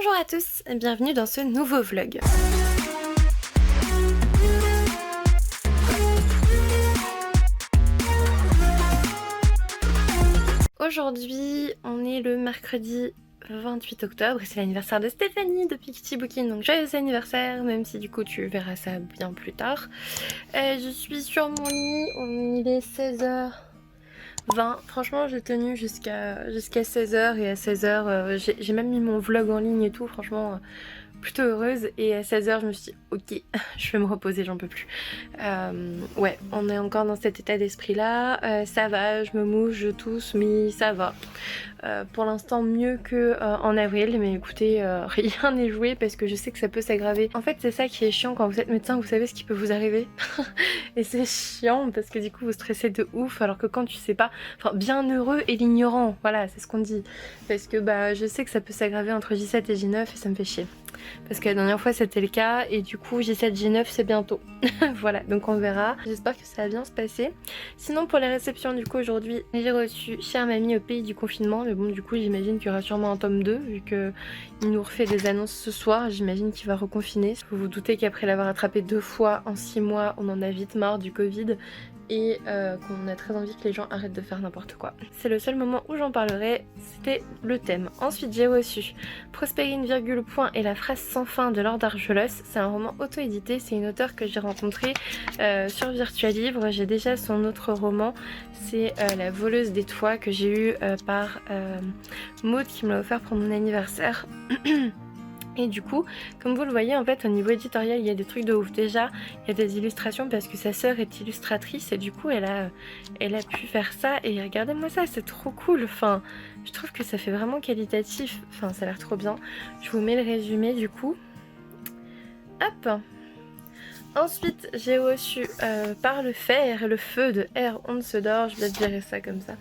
Bonjour à tous et bienvenue dans ce nouveau vlog. Aujourd'hui, on est le mercredi 28 octobre et c'est l'anniversaire de Stéphanie de Pixie Booking, donc joyeux anniversaire, même si du coup tu verras ça bien plus tard. Je suis sur mon lit, il est 16h20, franchement j'ai tenu jusqu'à 16h et à 16h j'ai même mis mon vlog en ligne et tout, franchement plutôt heureuse, et à 16h je me suis dit ok je vais me reposer, j'en peux plus. Ouais, on est encore dans cet état d'esprit là, ça va, je me mouche, je tousse mais ça va. Pour l'instant mieux que en avril, mais écoutez, rien n'est joué parce que je sais que ça peut s'aggraver. En fait c'est ça qui est chiant quand vous êtes médecin, vous savez ce qui peut vous arriver et c'est chiant parce que du coup vous stressez de ouf, alors que quand tu sais pas, enfin bien heureux et l'ignorant, voilà c'est ce qu'on dit, parce que bah je sais que ça peut s'aggraver entre J7 et J9 et ça me fait chier. Parce que la dernière fois c'était le cas et du coup J7 J9 c'est bientôt. Voilà, donc on verra. J'espère que ça va bien se passer. Sinon pour les réceptions du coup aujourd'hui j'ai reçu Chère Mamie au pays du confinement. Mais bon du coup j'imagine qu'il y aura sûrement un tome 2 vu qu'il nous refait des annonces ce soir. J'imagine qu'il va reconfiner. Vous vous doutez qu'après l'avoir attrapé 2 fois en 6 mois on en a vite marre du Covid. Et qu'on a très envie que les gens arrêtent de faire n'importe quoi. C'est le seul moment où j'en parlerai, c'était le thème. Ensuite j'ai reçu Prospérine, point et la phrase sans fin de Laure Argelos. C'est un roman auto-édité, c'est une auteure que j'ai rencontrée sur Virtualivre. J'ai déjà son autre roman, c'est La voleuse des toits, que j'ai eu par Maud qui me l'a offert pour mon anniversaire. Et du coup, comme vous le voyez, en fait, au niveau éditorial, il y a des trucs de ouf. Déjà, il y a des illustrations parce que sa sœur est illustratrice et du coup, elle a pu faire ça. Et regardez-moi ça, c'est trop cool. Enfin, je trouve que ça fait vraiment qualitatif. Enfin, ça a l'air trop bien. Je vous mets le résumé du coup. Hop! Ensuite, j'ai reçu Par le fer et le feu de R. Onsedor, je vais te dire ça comme ça,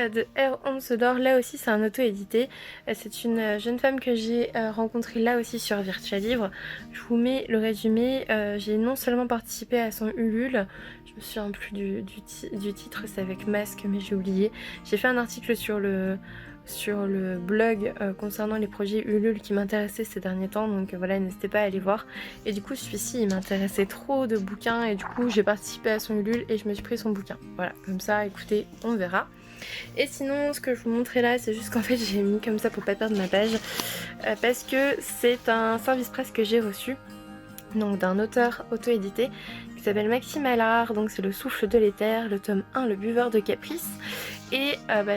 de R. Onsedor. Là aussi c'est un auto-édité, c'est une jeune femme que j'ai rencontrée là aussi sur Virtualivre. Je vous mets le résumé. J'ai non seulement participé à son Ulule, je me souviens plus du titre, c'est avec Masque mais j'ai oublié. J'ai fait un article sur le blog concernant les projets Ulule qui m'intéressaient ces derniers temps, donc voilà, n'hésitez pas à aller voir. Et du coup celui-ci il m'intéressait trop de bouquins et du coup j'ai participé à son Ulule et je me suis pris son bouquin. Voilà, comme ça écoutez, on verra. Et sinon ce que je vous montrais là, c'est juste qu'en fait j'ai mis comme ça pour pas perdre ma page, parce que c'est un service presse que j'ai reçu, donc d'un auteur auto-édité qui s'appelle Maxime Allard, donc c'est Le souffle de l'éther, le tome 1, Le buveur de caprice. Et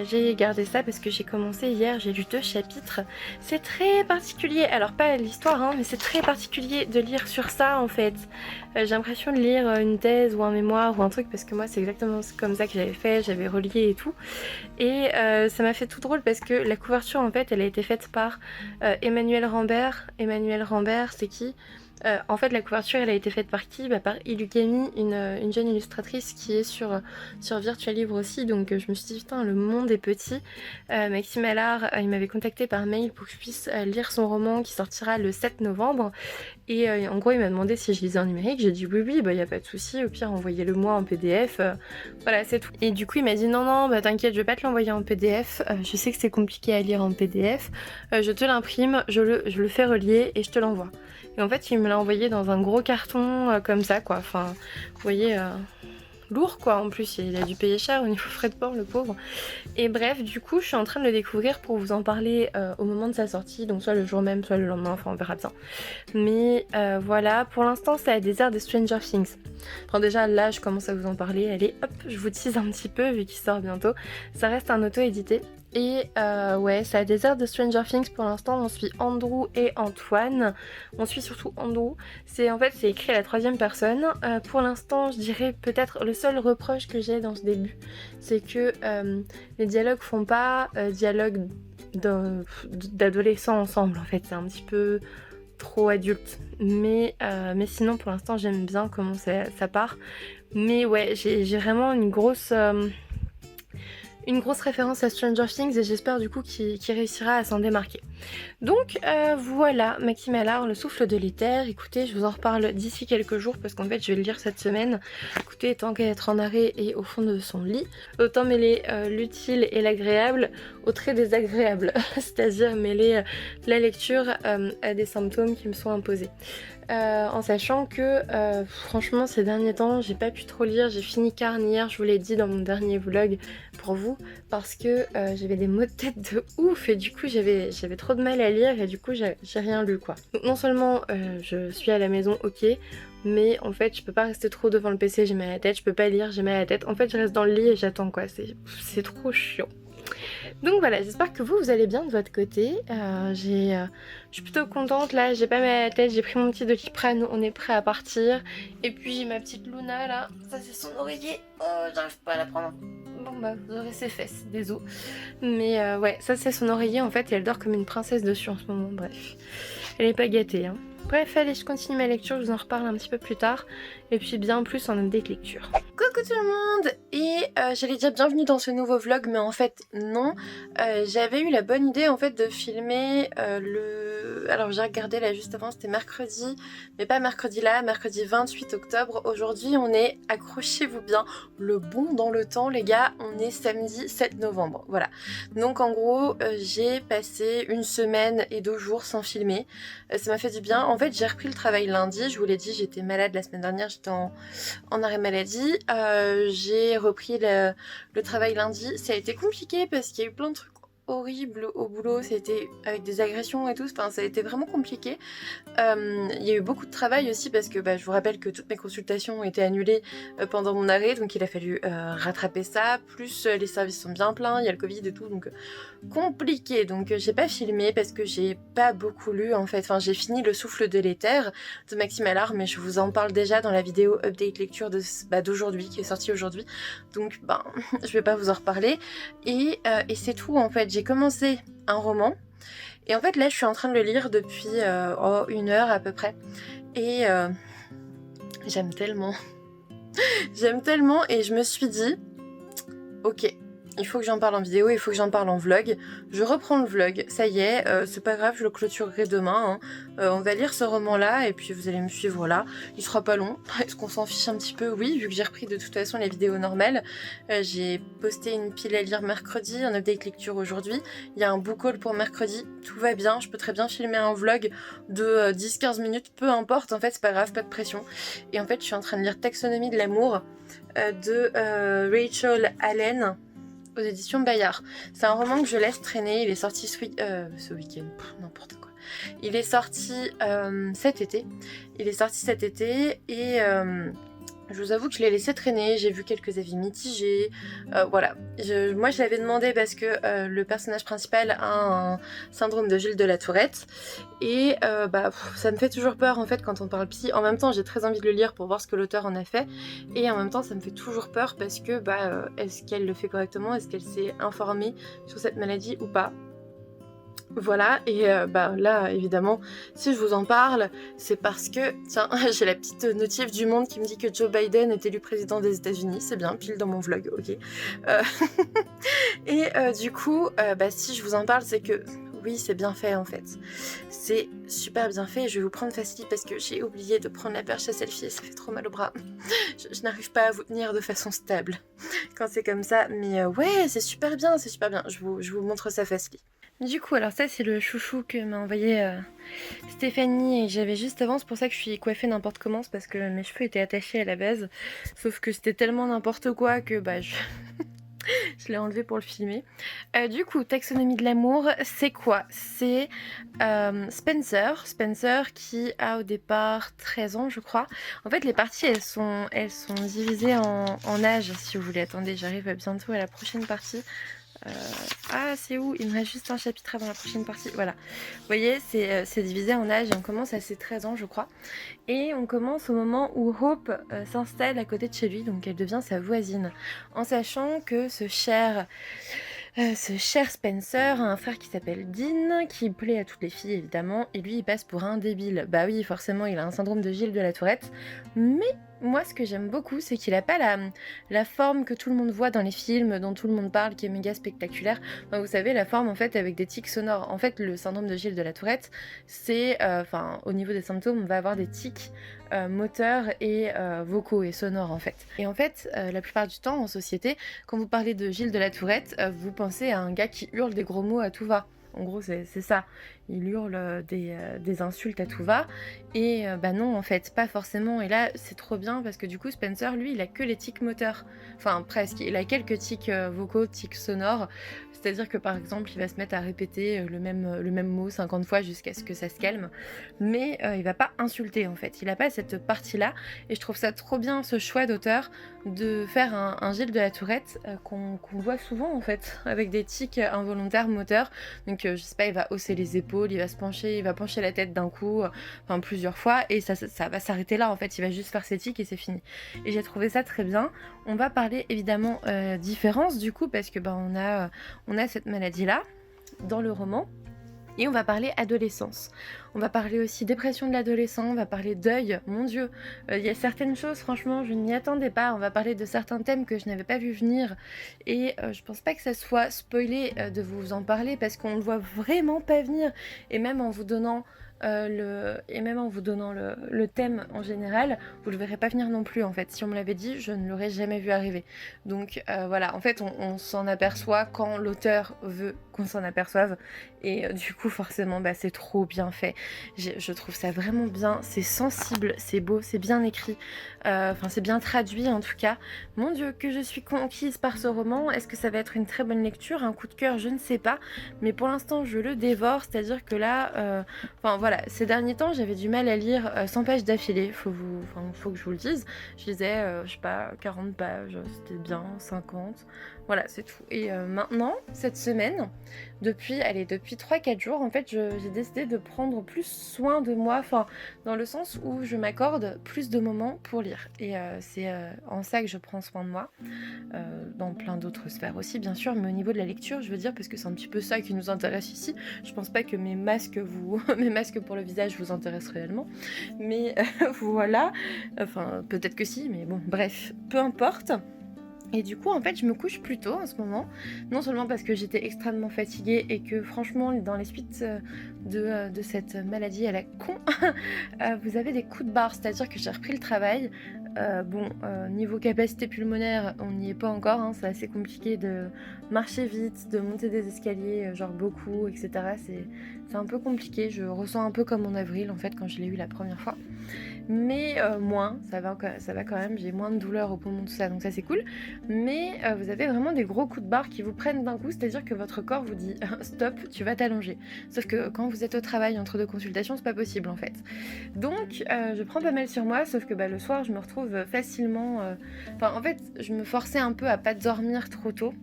j'ai gardé ça parce que j'ai commencé hier, j'ai lu 2 chapitres. C'est très particulier, alors pas l'histoire hein, mais c'est très particulier de lire sur ça en fait. J'ai l'impression de lire une thèse ou un mémoire ou un truc, parce que moi c'est exactement comme ça que j'avais fait, j'avais relié et tout. Et ça m'a fait tout drôle parce que la couverture en fait elle a été faite par Emmanuel Rambert. Emmanuel Rambert c'est qui ? En fait la couverture elle a été faite par qui ? Par Ilukami, une jeune illustratrice qui est sur Virtualivre aussi, donc je me suis dit putain le monde est petit. Maxime Allard il m'avait contacté par mail pour que je puisse lire son roman qui sortira le 7 novembre et en gros il m'a demandé si je lisais en numérique, j'ai dit oui y a pas de souci, au pire envoyez-le moi en PDF, voilà c'est tout. Et du coup il m'a dit non t'inquiète je vais pas te l'envoyer en PDF, je sais que c'est compliqué à lire en PDF, je te l'imprime, je le fais relier et je te l'envoie. Et en fait il me l'a envoyé dans un gros carton comme ça quoi, enfin vous voyez lourd quoi, en plus il a dû payer cher au niveau frais de port le pauvre. Et bref du coup je suis en train de le découvrir pour vous en parler au moment de sa sortie, donc soit le jour même soit le lendemain, enfin on verra bien. Mais voilà, pour l'instant ça a des airs de Stranger Things. Enfin déjà là je commence à vous en parler, allez hop je vous tease un petit peu vu qu'il sort bientôt. Ça reste un auto-édité. Et ouais, ça a des airs de Stranger Things pour l'instant. On suit Andrew et Antoine. On suit surtout Andrew. C'est écrit à la 3e personne. Pour l'instant, je dirais peut-être le seul reproche que j'ai dans ce début, c'est que les dialogues font pas dialogue d'adolescents ensemble. En fait, c'est un petit peu trop adulte. Mais sinon, pour l'instant, j'aime bien comment ça part. Mais ouais, j'ai vraiment une grosse référence à Stranger Things et j'espère du coup qu'il réussira à s'en démarquer. Donc voilà, Maxime Allard, le souffle de l'éther. Écoutez, je vous en reparle d'ici quelques jours parce qu'en fait je vais le lire cette semaine. Écoutez, tant qu'à être en arrêt et au fond de son lit, autant mêler l'utile et l'agréable au très désagréable, c'est-à-dire mêler la lecture à des symptômes qui me sont imposés. En sachant que franchement ces derniers temps j'ai pas pu trop lire, j'ai fini Carne hier, je vous l'ai dit dans mon dernier vlog pour vous, parce que j'avais des maux de tête de ouf et du coup j'avais trop de mal à lire et du coup j'ai rien lu quoi. Donc non seulement je suis à la maison, ok, mais en fait je peux pas rester trop devant le PC, j'ai mal à la tête, je peux pas lire, j'ai mal à la tête, en fait je reste dans le lit et j'attends quoi, c'est trop chiant. Donc voilà, j'espère que vous allez bien de votre côté. Je suis plutôt contente là, j'ai pas mal à la tête, j'ai pris mon petit Doliprane, on est prêt à partir. Et puis j'ai ma petite Luna là, ça c'est son oreiller, oh j'arrive pas à la prendre. Bon bah vous aurez ses fesses, désolé. Mais ouais, ça c'est son oreiller en fait et elle dort comme une princesse dessus en ce moment, bref. Elle est pas gâtée hein. Bref, allez, je continue ma lecture, je vous en reparle un petit peu plus tard. Et puis bien plus en update lecture. Coucou tout le monde. Et j'allais dire bienvenue dans ce nouveau vlog, mais en fait non. J'avais eu la bonne idée en fait de filmer Alors j'ai regardé là juste avant, c'était mercredi, mais pas mercredi là, mercredi 28 octobre. Aujourd'hui on est, accrochez-vous bien, le bon dans le temps les gars, on est samedi 7 novembre. Voilà. Donc en gros, j'ai passé une semaine et 2 jours sans filmer. Ça m'a fait du bien. En fait j'ai repris le travail lundi, je vous l'ai dit, j'étais malade la semaine dernière, j'étais en arrêt maladie. J'ai repris le travail lundi. Ça a été compliqué parce qu'il y a eu plein de trucs horribles au boulot, c'était avec des agressions et tout, enfin ça a été vraiment compliqué. Il y a eu beaucoup de travail aussi parce que je vous rappelle que toutes mes consultations ont été annulées pendant mon arrêt, donc il a fallu rattraper ça, plus les services sont bien pleins, il y a le Covid et tout, donc compliqué. Donc j'ai pas filmé parce que j'ai pas beaucoup lu en fait, enfin j'ai fini Le souffle de l'éther de Maxime Allard, mais je vous en parle déjà dans la vidéo update lecture d'aujourd'hui, qui est sortie aujourd'hui, donc je vais pas vous en reparler. Et c'est tout en fait, j'ai commencé un roman. Et en fait là je suis en train de le lire depuis 1 heure à peu près. Et j'aime tellement. J'aime tellement et je me suis dit, ok, il faut que j'en parle en vidéo, il faut que j'en parle en vlog. Je reprends le vlog, ça y est, c'est pas grave, je le clôturerai demain. On va lire ce roman-là et puis vous allez me suivre là. Il sera pas long, est-ce qu'on s'en fiche un petit peu? Oui, vu que j'ai repris de toute façon les vidéos normales. J'ai posté une pile à lire mercredi, un update lecture aujourd'hui. Il y a un book haul pour mercredi, tout va bien. Je peux très bien filmer un vlog de 10-15 minutes, peu importe, en fait c'est pas grave, pas de pression. Et en fait je suis en train de lire Taxonomie de l'amour de Rachel Allen, aux éditions Bayard. C'est un roman que je laisse traîner, il est sorti ce week-end, n'importe quoi. Il est sorti cet été. Il est sorti cet été et je vous avoue que je l'ai laissé traîner, j'ai vu quelques avis mitigés, voilà. Moi je l'avais demandé parce que le personnage principal a un syndrome de Gilles de la Tourette et ça me fait toujours peur en fait quand on parle psy. En même temps j'ai très envie de le lire pour voir ce que l'auteur en a fait et en même temps ça me fait toujours peur parce que est-ce qu'elle le fait correctement, est-ce qu'elle s'est informée sur cette maladie ou pas. Voilà, et là évidemment si je vous en parle c'est parce que tiens j'ai la petite notif du Monde qui me dit que Joe Biden est élu président des États-Unis, c'est bien, pile dans mon vlog, ok. Et du coup si je vous en parle c'est que oui c'est bien fait en fait, c'est super bien fait et je vais vous prendre facile parce que j'ai oublié de prendre la perche à selfie et ça fait trop mal au bras. Je n'arrive pas à vous tenir de façon stable quand c'est comme ça, mais ouais c'est super bien, je vous montre ça facile. Du coup, alors ça c'est le chouchou que m'a envoyé Stéphanie et j'avais juste avant, c'est pour ça que je suis coiffée n'importe comment, c'est parce que mes cheveux étaient attachés à la base, sauf que c'était tellement n'importe quoi que je l'ai enlevé pour le filmer. Du coup, Taxonomie de l'amour, c'est quoi? C'est Spencer qui a au départ 13 ans je crois. En fait les parties elles sont divisées en âge si vous voulez. Attendez, j'arrive bientôt à la prochaine partie. C'est où? Il me reste juste un chapitre avant la prochaine partie. Voilà. Vous voyez, c'est divisé en âge et on commence à ses 13 ans, je crois. Et on commence au moment où Hope s'installe à côté de chez lui, donc elle devient sa voisine. En sachant que ce cher Spencer a un frère qui s'appelle Dean, qui plaît à toutes les filles évidemment, et lui il passe pour un débile. Bah oui, forcément il a un syndrome de Gilles de la Tourette, mais moi, ce que j'aime beaucoup, c'est qu'il a pas la forme que tout le monde voit dans les films, dont tout le monde parle, qui est méga spectaculaire. Enfin, vous savez, la forme, en fait, avec des tics sonores. En fait, le syndrome de Gilles de la Tourette, c'est... au niveau des symptômes, on va avoir des tics moteurs et vocaux et sonores, en fait. Et en fait, la plupart du temps, en société, quand vous parlez de Gilles de la Tourette, vous pensez à un gars qui hurle des gros mots à tout va. En gros, c'est ça. Il hurle des insultes à tout va. Et bah non, en fait, pas forcément. Et là, c'est trop bien parce que du coup, Spencer, lui, il a que les tics moteurs. Enfin, presque. Il a quelques tics vocaux, tics sonores. C'est-à-dire que par exemple, il va se mettre à répéter le même mot 50 fois jusqu'à ce que ça se calme. Mais il va pas insulter, en fait. Il a pas cette partie-là. Et je trouve ça trop bien, ce choix d'auteur, de faire un Gilles de la Tourette qu'on voit souvent, en fait, avec des tics involontaires moteurs. Donc, je sais pas, il va hausser les épaules, il va pencher la tête d'un coup, enfin plusieurs fois, et ça va s'arrêter là, en fait, il va juste faire ses tics et c'est fini. Et j'ai trouvé ça très bien. On va parler évidemment différence du coup, parce que on a cette maladie-là dans le roman. Et on va parler adolescence. On va parler aussi dépression de l'adolescent, on va parler deuil, mon Dieu. Il y a certaines choses, franchement, je ne m'y attendais pas. On va parler de certains thèmes que je n'avais pas vu venir. Et je pense pas que ça soit spoilé de vous en parler parce qu'on ne le voit vraiment pas venir. Et même en vous donnant le thème en général, vous le verrez pas venir non plus en fait. Si on me l'avait dit, je ne l'aurais jamais vu arriver. Donc voilà, en fait on s'en aperçoit quand l'auteur veut qu'on s'en aperçoive. Et du coup forcément c'est trop bien fait. Je trouve ça vraiment bien, c'est sensible, c'est beau, c'est bien écrit. Enfin c'est bien traduit en tout cas. Mon Dieu, que je suis conquise par ce roman. Est-ce que ça va être une très bonne lecture, un coup de cœur, je ne sais pas. Mais pour l'instant je le dévore, c'est-à-dire que là... voilà, ces derniers temps, j'avais du mal à lire 100 pages d'affilée, faut que je vous le dise. Je lisais, je sais pas, 40 pages, c'était bien, 50, voilà, c'est tout. Et maintenant, cette semaine, depuis 3-4 jours, en fait, j'ai décidé de prendre plus soin de moi, enfin, dans le sens où je m'accorde plus de moments pour lire. Et c'est en ça que je prends soin de moi, dans plein d'autres sphères aussi, bien sûr, mais au niveau de la lecture, je veux dire, parce que c'est un petit peu ça qui nous intéresse ici. Je pense pas que mes masques pour le visage vous intéressent réellement, mais voilà, enfin, peut-être que si, mais bon, bref, peu importe. Et du coup, en fait, je me couche plus tôt en ce moment. Non seulement parce que j'étais extrêmement fatiguée et que franchement, dans les suites de cette maladie à la con, vous avez des coups de barre. C'est-à-dire que j'ai repris le travail. Niveau capacité pulmonaire, on n'y est pas encore. Hein, c'est assez compliqué de marcher vite, de monter des escaliers, genre beaucoup, etc. C'est un peu compliqué. Je ressens un peu comme en avril, en fait, quand je l'ai eu la première fois. Mais moins, ça va quand même, j'ai moins de douleurs au poumon, tout ça, donc ça c'est cool. Mais vous avez vraiment des gros coups de barre qui vous prennent d'un coup, c'est-à-dire que votre corps vous dit stop, tu vas t'allonger. Sauf que quand vous êtes au travail entre deux consultations, c'est pas possible en fait. Donc je prends pas mal sur moi, sauf que le soir je me retrouve facilement... en fait, je me forçais un peu à pas dormir trop tôt.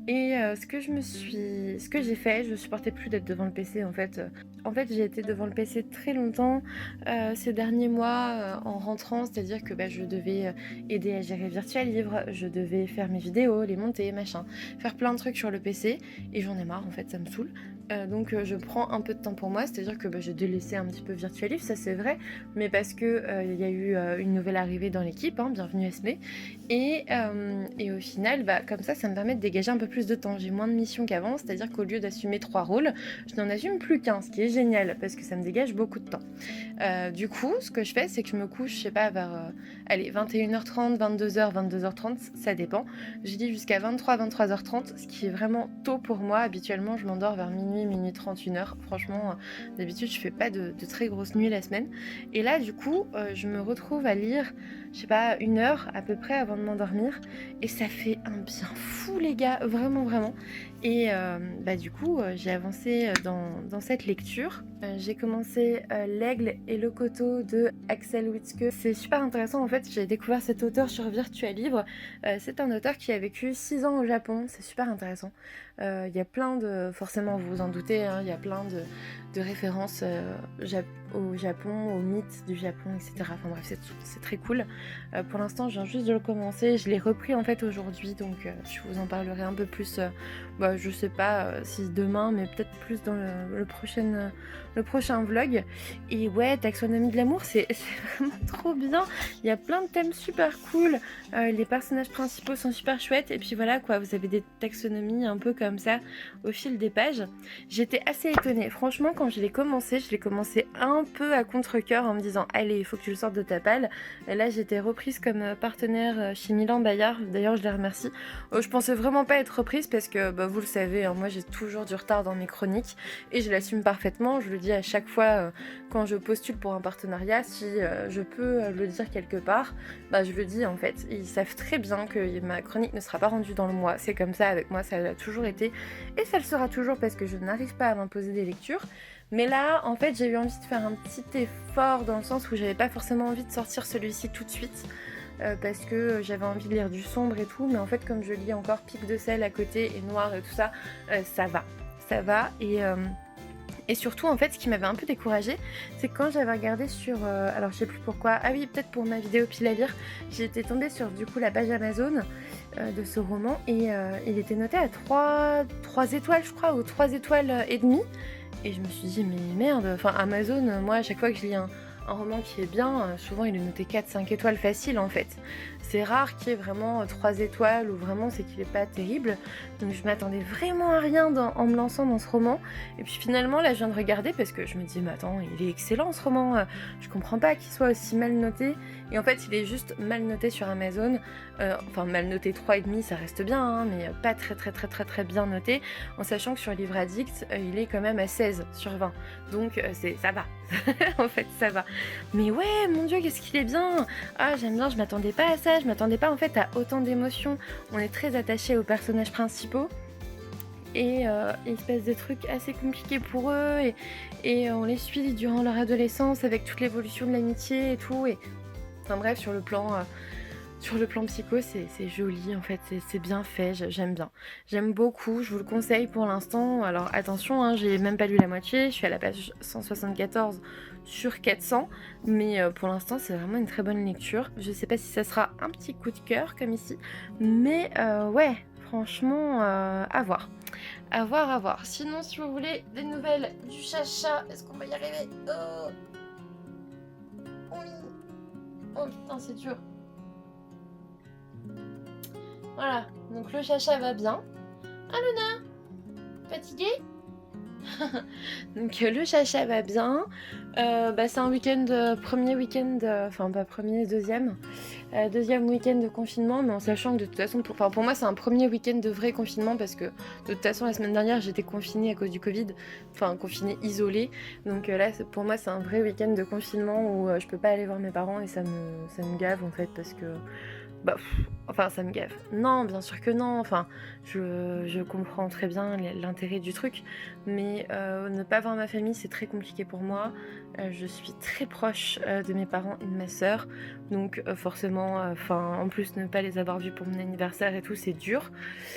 Et ce que j'ai fait, je supportais plus d'être devant le PC en fait. En fait, j'ai été devant le PC très longtemps ces derniers mois en rentrant, c'est-à-dire que je devais aider à gérer Virtual Livre, je devais faire mes vidéos, les monter, machin, faire plein de trucs sur le PC et j'en ai marre en fait, ça me saoule. Donc je prends un peu de temps pour moi, c'est-à-dire que j'ai délaissé un petit peu Virtual Livre, ça c'est vrai, mais parce que il y a eu une nouvelle arrivée dans l'équipe, hein, bienvenue Esme, et au final, comme ça me permet de dégager un peu plus de temps. J'ai moins de missions qu'avant, c'est-à-dire qu'au lieu d'assumer 3 rôles, je n'en assume plus qu'un, ce qui est génial, parce que ça me dégage beaucoup de temps. Du coup, ce que je fais, c'est que je me couche, je sais pas, vers 21h30, 22h, 22h30, ça dépend. Je dis jusqu'à 23, 23h30, ce qui est vraiment tôt pour moi. Habituellement, je m'endors vers minuit 30, 1h. Franchement, d'habitude, je fais pas de très grosses nuits la semaine. Et là, du coup, je me retrouve à lire, je sais pas, 1 heure à peu près avant de m'endormir. Et ça fait un bien fou, les gars, vraiment, vraiment. Et du coup, j'ai avancé dans cette lecture. J'ai commencé L'Aigle et le Coteau de Axel Witzke. C'est super intéressant, en fait, j'ai découvert cet auteur sur Virtual Livre. C'est un auteur qui a vécu 6 ans au Japon, c'est super intéressant. Il y a plein de... Forcément, vous vous en doutez, hein, il y a plein de références au Japon, aux mythes du Japon, etc. Enfin bref, c'est très cool. Pour l'instant, je viens juste de le commencer. Je l'ai repris en fait aujourd'hui, donc je vous en parlerai un peu plus. Je sais pas si demain, mais peut-être plus dans le prochain vlog. Et ouais, Taxonomie de l'amour, c'est vraiment trop bien. Il y a plein de thèmes super cool. Les personnages principaux sont super chouettes. Et puis voilà quoi, vous avez des taxonomies un peu comme ça au fil des pages. J'étais assez étonnée. Franchement, quand je l'ai commencé un peu à contre-cœur en me disant allez, il faut que tu le sortes de ta palle. Et là, j'étais reprise comme partenaire chez Milan Bayard. D'ailleurs, je les remercie. Je pensais vraiment pas être reprise parce que vous le savez, hein, moi j'ai toujours du retard dans mes chroniques et je l'assume parfaitement. Je le dis à chaque fois quand je postule pour un partenariat, si je peux le dire quelque part, je le dis en fait. Ils savent très bien que ma chronique ne sera pas rendue dans le mois. C'est comme ça avec moi, ça l'a toujours été et ça le sera toujours parce que je n'arrive pas à m'imposer des lectures. Mais là, en fait, j'ai eu envie de faire un petit effort dans le sens où j'avais pas forcément envie de sortir celui-ci tout de suite. Parce que j'avais envie de lire du sombre et tout, mais en fait comme je lis encore Pic de sel à côté et Noir et tout ça, ça va et surtout en fait ce qui m'avait un peu découragée, c'est que quand j'avais regardé sur, alors je sais plus pourquoi, ah oui peut-être pour ma vidéo pile à lire, j'étais tombée sur du coup la page Amazon de ce roman et il était noté à 3 étoiles je crois, ou 3 étoiles et demie, et je me suis dit mais merde, enfin Amazon, moi à chaque fois que je lis un roman qui est bien, souvent il est noté 4-5 étoiles facile en fait. C'est rare qu'il y ait vraiment 3 étoiles ou vraiment c'est qu'il est pas terrible. Donc je m'attendais vraiment à rien en me lançant dans ce roman. Et puis finalement là je viens de regarder parce que je me dis mais attends, il est excellent ce roman. Je comprends pas qu'il soit aussi mal noté. Et en fait il est juste mal noté sur Amazon. Enfin mal noté 3,5 ça reste bien hein, mais pas très bien noté. En sachant que sur Livre Addict il est quand même à 16 sur 20. Donc ça va. En fait ça va. Mais ouais mon dieu qu'est-ce qu'il est bien. Ah j'aime bien, je m'attendais pas à ça. Je m'attendais pas en fait à autant d'émotions. On est très attaché aux personnages principaux et il se passe des trucs assez compliqués pour eux et on les suit durant leur adolescence avec toute l'évolution de l'amitié et tout. Et enfin bref, sur le plan psycho, c'est joli en fait, c'est bien fait, j'aime bien. J'aime beaucoup, je vous le conseille pour l'instant. Alors attention, hein, j'ai même pas lu la moitié, je suis à la page 174 sur 400, mais pour l'instant c'est vraiment une très bonne lecture. Je sais pas si ça sera un petit coup de cœur comme ici, mais ouais, franchement, à voir. À voir. Sinon, si vous voulez des nouvelles du chacha, est-ce qu'on va y arriver? Oh oui. Oh putain, c'est dur. Voilà, donc le chacha va bien. Ah Luna, fatiguée? Donc le chacha va bien. C'est un week-end, premier week-end, enfin pas premier, deuxième week-end de confinement, mais en sachant que de toute façon, pour moi c'est un premier week-end de vrai confinement parce que de toute façon la semaine dernière j'étais confinée à cause du Covid, enfin confinée isolée, donc là pour moi c'est un vrai week-end de confinement où je peux pas aller voir mes parents et ça me gave en fait parce que ça me gave. Non, bien sûr que non. Enfin, je comprends très bien l'intérêt du truc, mais ne pas voir ma famille, c'est très compliqué pour moi. Je suis très proche de mes parents et de ma sœur, donc forcément, en plus ne pas les avoir vus pour mon anniversaire et tout, c'est dur.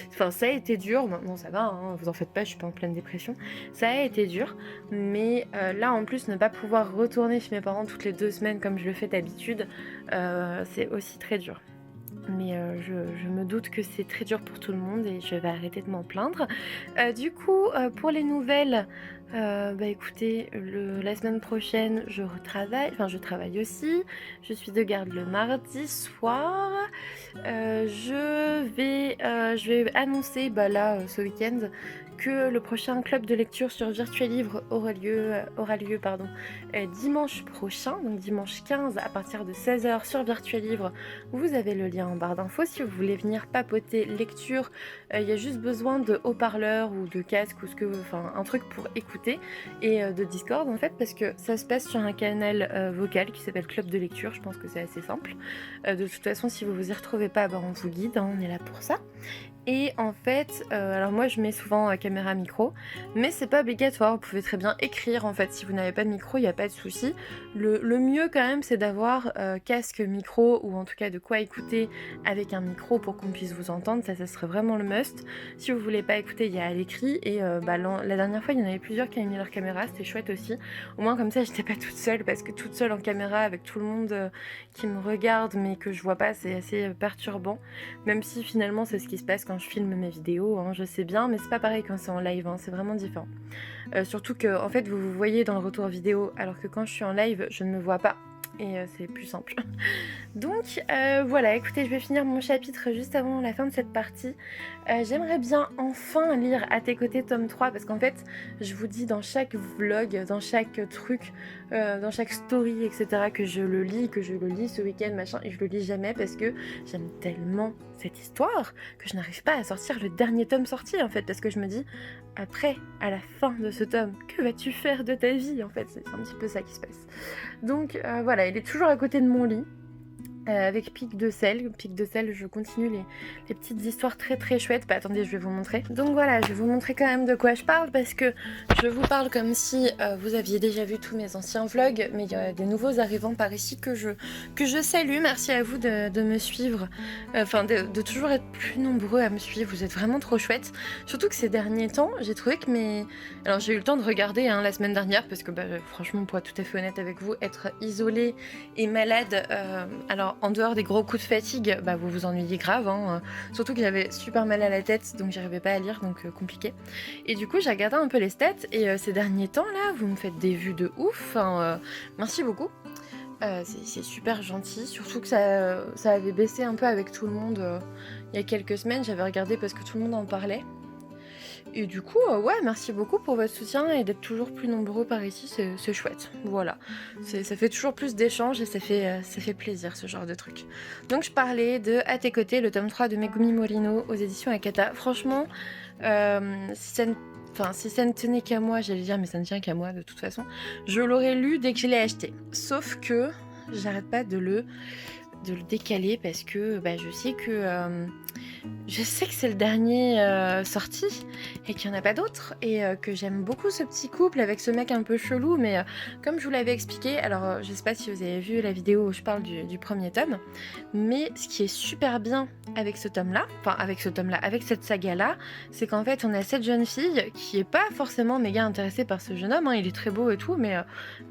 Enfin, ça a été dur. Maintenant, ça va. Hein, vous en faites pas, je suis pas en pleine dépression. Ça a été dur, mais là, en plus, ne pas pouvoir retourner chez mes parents toutes les 2 semaines comme je le fais d'habitude, c'est aussi très dur. Mais je me doute que c'est très dur pour tout le monde et je vais arrêter de m'en plaindre. Du coup, pour les nouvelles, écoutez, la semaine prochaine, je travaille aussi. Je suis de garde le mardi soir. Je vais annoncer, ce week-end, que le prochain club de lecture sur Virtualivre aura lieu dimanche prochain, donc dimanche 15 à partir de 16h sur Virtualivre. Vous avez le lien en barre d'infos si vous voulez venir papoter lecture. Il y a juste besoin de haut-parleur ou de casque ou un truc pour écouter et de Discord en fait parce que ça se passe sur un canal vocal qui s'appelle Club de lecture. Je pense que c'est assez simple. De toute façon, si vous vous y retrouvez pas, on vous guide, hein, on est là pour ça. Et en fait, alors moi je mets souvent caméra micro, mais c'est pas obligatoire, vous pouvez très bien écrire en fait, si vous n'avez pas de micro, il n'y a pas de souci. Le mieux quand même c'est d'avoir casque micro, ou en tout cas de quoi écouter avec un micro pour qu'on puisse vous entendre, ça serait vraiment le must. Si vous voulez pas écouter, il y a à l'écrit, et la dernière fois il y en avait plusieurs qui avaient mis leur caméra, c'était chouette aussi. Au moins comme ça j'étais pas toute seule, parce que toute seule en caméra avec tout le monde qui me regarde mais que je vois pas, c'est assez perturbant. Même si finalement c'est ce qui se passe quand je filme mes vidéos, hein, je sais bien, mais c'est pas pareil quand c'est en live, hein, c'est vraiment différent. Surtout que en fait vous vous voyez dans le retour vidéo, alors que quand je suis en live je ne me vois pas. Et c'est plus simple. Donc voilà, écoutez, je vais finir mon chapitre juste avant la fin de cette partie. J'aimerais bien enfin lire À tes côtés tome 3, parce qu'en fait, je vous dis dans chaque vlog, dans chaque truc, dans chaque story, etc., que je le lis ce week-end, machin, et je le lis jamais parce que j'aime tellement cette histoire que je n'arrive pas à sortir le dernier tome sorti, en fait, parce que je me dis, après, à la fin de ce tome, que vas-tu faire de ta vie, en fait, c'est un petit peu ça qui se passe. Donc voilà, il est toujours à côté de mon lit. Avec Pic de sel. Pic de sel, je continue les petites histoires très très chouettes. Bah attendez, je vais vous montrer. Donc voilà, je vais vous montrer quand même de quoi je parle, parce que je vous parle comme si vous aviez déjà vu tous mes anciens vlogs, mais il y a des nouveaux arrivants par ici que je salue. Merci à vous de me suivre, enfin de toujours être plus nombreux à me suivre, vous êtes vraiment trop chouettes. Surtout que ces derniers temps, j'ai trouvé que mes... Alors j'ai eu le temps de regarder la semaine dernière, parce que franchement, pour être tout à fait honnête avec vous, être isolée et malade, alors en dehors des gros coups de fatigue, vous vous ennuyez grave, hein. Surtout que j'avais super mal à la tête, donc j'arrivais pas à lire, donc compliqué. Et du coup j'ai regardé un peu les stats, et ces derniers temps là, vous me faites des vues de ouf, merci beaucoup. C'est super gentil, surtout que ça avait baissé un peu avec tout le monde il y a quelques semaines, j'avais regardé parce que tout le monde en parlait. Et du coup, ouais, merci beaucoup pour votre soutien et d'être toujours plus nombreux par ici, c'est chouette. Voilà, ça fait toujours plus d'échanges et ça fait plaisir ce genre de truc. Donc je parlais de À tes côtés, le tome 3 de Megumi Morino aux éditions Akata. Franchement, si ça ne tenait qu'à moi, j'allais dire, mais ça ne tient qu'à moi de toute façon, je l'aurais lu dès que je l'ai acheté. Sauf que j'arrête pas de le décaler parce que je sais que c'est le dernier sorti et qu'il n'y en a pas d'autres, et que j'aime beaucoup ce petit couple avec ce mec un peu chelou, mais comme je vous l'avais expliqué, alors je sais pas si vous avez vu la vidéo où je parle du premier tome, mais ce qui est super bien avec ce tome-là, avec cette saga-là, c'est qu'en fait on a cette jeune fille qui est pas forcément méga intéressée par ce jeune homme, il est très beau et tout, mais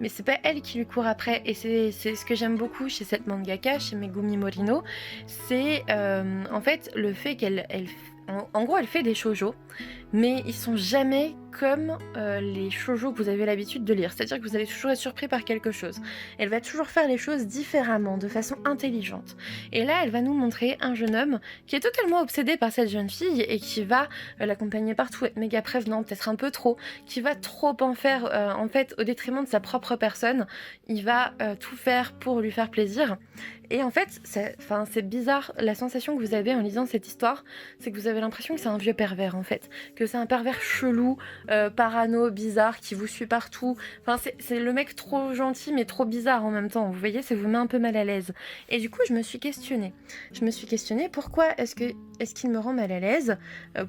c'est pas elle qui lui court après, et c'est ce que j'aime beaucoup chez cette mangaka, chez Megumi Morino, c'est en fait le fait en gros elle fait des shoujo, mais ils sont jamais comme les shoujo que vous avez l'habitude de lire, c'est-à-dire que vous allez toujours être surpris par quelque chose. Elle va toujours faire les choses différemment, de façon intelligente. Et là, elle va nous montrer un jeune homme qui est totalement obsédé par cette jeune fille et qui va l'accompagner partout, être méga prévenant, peut-être un peu trop, qui va trop en faire en fait au détriment de sa propre personne. Il va tout faire pour lui faire plaisir. Et en fait, c'est bizarre, la sensation que vous avez en lisant cette histoire, c'est que vous avez l'impression que c'est un vieux pervers en fait, que c'est un pervers chelou, parano, bizarre, qui vous suit partout. Enfin, c'est le mec trop gentil mais trop bizarre en même temps, vous voyez, ça vous met un peu mal à l'aise. Et du coup, je me suis questionnée pourquoi est-ce qu'il me rend mal à l'aise,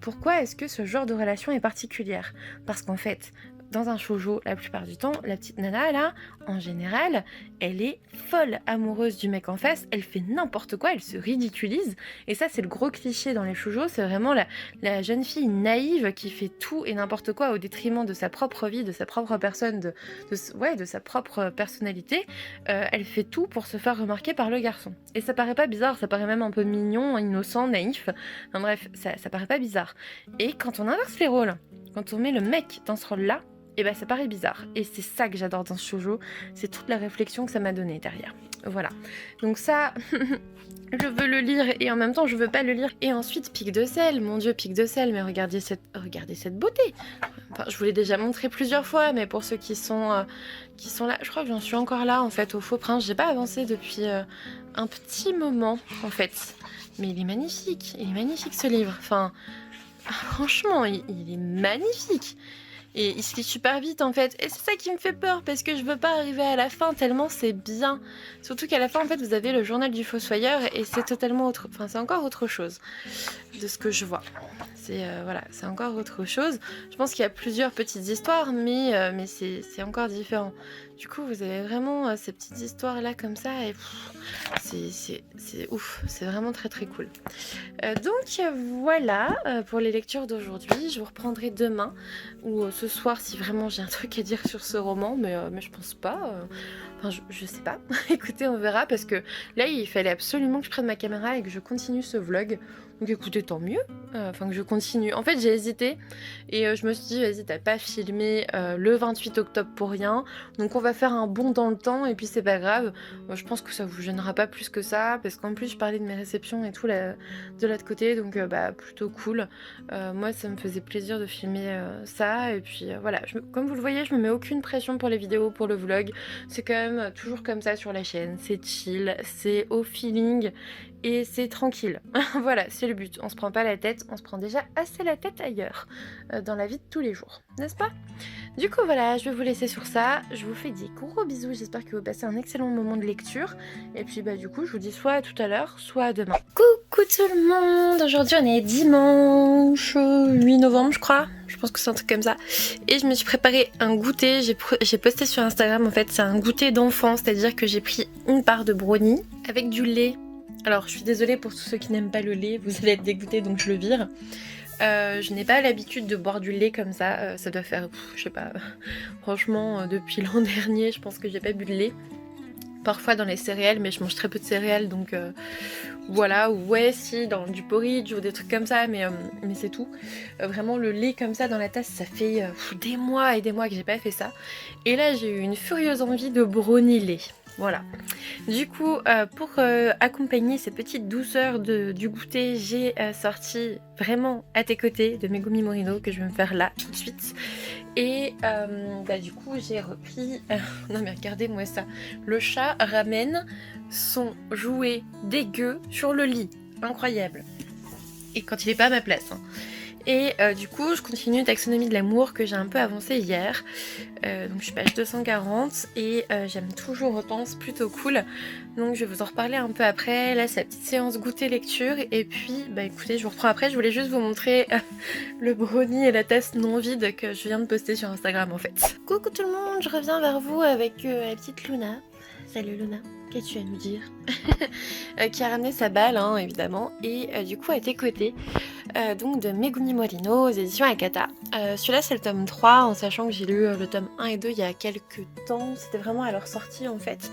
pourquoi est-ce que ce genre de relation est particulière. Parce qu'en fait, dans un shoujo, la plupart du temps, la petite nana, là, en général, elle est folle amoureuse du mec en face, elle fait n'importe quoi, elle se ridiculise, et ça, c'est le gros cliché dans les shoujo, c'est vraiment la jeune fille naïve qui fait tout et n'importe quoi au détriment de sa propre vie, de sa propre personne, de sa propre personnalité. Elle fait tout pour se faire remarquer par le garçon. Et ça paraît pas bizarre, ça paraît même un peu mignon, innocent, naïf, enfin bref, ça paraît pas bizarre. Et quand on inverse les rôles, quand on met le mec dans ce rôle-là, et ça paraît bizarre. Et c'est ça que j'adore dans ce shoujo, c'est toute la réflexion que ça m'a donné derrière. Voilà. Donc ça, je veux le lire et en même temps je veux pas le lire. Et ensuite, Pic de sel, mon dieu, Pic de sel, mais regardez cette beauté. Enfin, je vous l'ai déjà montré plusieurs fois, mais pour ceux qui sont là, je crois que j'en suis encore là en fait, au Faux Prince. J'ai pas avancé depuis un petit moment en fait. Mais il est magnifique ce livre. Enfin, franchement, il est magnifique. Et il se lit super vite en fait. Et c'est ça qui me fait peur parce que je veux pas arriver à la fin tellement c'est bien. Surtout qu'à la fin en fait vous avez le journal du Fossoyeur et c'est totalement autre... Enfin c'est encore autre chose de ce que je vois. C'est voilà, c'est encore autre chose. Je pense qu'il y a plusieurs petites histoires mais c'est encore différent. Du coup vous avez vraiment ces petites histoires là comme ça et c'est ouf. C'est vraiment très très cool. Donc voilà pour les lectures d'aujourd'hui. Je vous reprendrai demain ou ce soir si vraiment j'ai un truc à dire sur ce roman, mais je pense pas. Enfin, je sais pas. Écoutez, on verra parce que là, il fallait absolument que je prenne ma caméra et que je continue ce vlog. Donc écoutez, tant mieux. Enfin, que je continue. En fait, j'ai hésité et je me suis dit, vas-y, t'as pas filmé le 28 octobre pour rien. Donc on va faire un bond dans le temps et puis c'est pas grave. Je pense que ça vous gênera pas plus que ça parce qu'en plus, je parlais de mes réceptions et tout là, de l'autre côté. Donc bah, plutôt cool. Moi, ça me faisait plaisir de filmer ça. Et puis voilà, comme vous le voyez, je me mets aucune pression pour les vidéos, pour le vlog. C'est quand même toujours comme ça sur la chaîne, c'est chill, c'est au feeling et c'est tranquille. Voilà, c'est le but. On se prend pas la tête, on se prend déjà assez la tête ailleurs dans la vie de tous les jours, n'est-ce pas? Du coup voilà, je vais vous laisser sur ça. Je vous fais des gros bisous, j'espère que vous passez un excellent moment de lecture. Et puis bah du coup, je vous dis soit à tout à l'heure, soit à demain. Coucou tout le monde. Aujourd'hui on est dimanche 8 novembre je crois. Je pense que c'est un truc comme ça. Et je me suis préparé un goûter. J'ai posté sur Instagram en fait, c'est un goûter d'enfant. C'est-à-dire que j'ai pris une part de brownie avec du lait. Alors je suis désolée pour tous ceux qui n'aiment pas le lait, vous allez être dégoûtés donc je le vire. Je n'ai pas l'habitude de boire du lait comme ça, ça doit faire, je sais pas, franchement depuis l'an dernier je pense que j'ai pas bu de lait. Parfois dans les céréales mais je mange très peu de céréales donc voilà, ouais si dans du porridge ou des trucs comme ça mais c'est tout. Vraiment le lait comme ça dans la tasse ça fait des mois et des mois que j'ai pas fait ça. Et là j'ai eu une furieuse envie de brownie lait. Voilà. Du coup, pour accompagner ces petites douceurs du goûter, j'ai sorti vraiment à tes côtés de Megumi Morino que je vais me faire là tout de suite. Et bah, du coup, j'ai repris... non mais regardez-moi ça. Le chat ramène son jouet dégueu sur le lit. Incroyable. Et quand il est pas à ma place. Hein. Et du coup, je continue Taxonomie de l'amour que j'ai un peu avancé hier. Donc je suis page 240 et j'aime toujours autant, c'est plutôt cool. Donc je vais vous en reparler un peu après. Là, c'est la petite séance goûter lecture. Et puis, bah écoutez, je vous reprends après. Je voulais juste vous montrer le brownie et la tasse non vide que je viens de poster sur Instagram en fait. Coucou tout le monde, je reviens vers vous avec la petite Luna. Salut Luna, qu'as-tu à nous dire? Qui a ramené sa balle, hein, évidemment, et du coup à tes côtés, donc de Megumi Morino aux éditions Akata. Celui-là c'est le tome 3, en sachant que j'ai lu le tome 1 et 2 il y a quelques temps, c'était vraiment à leur sortie en fait.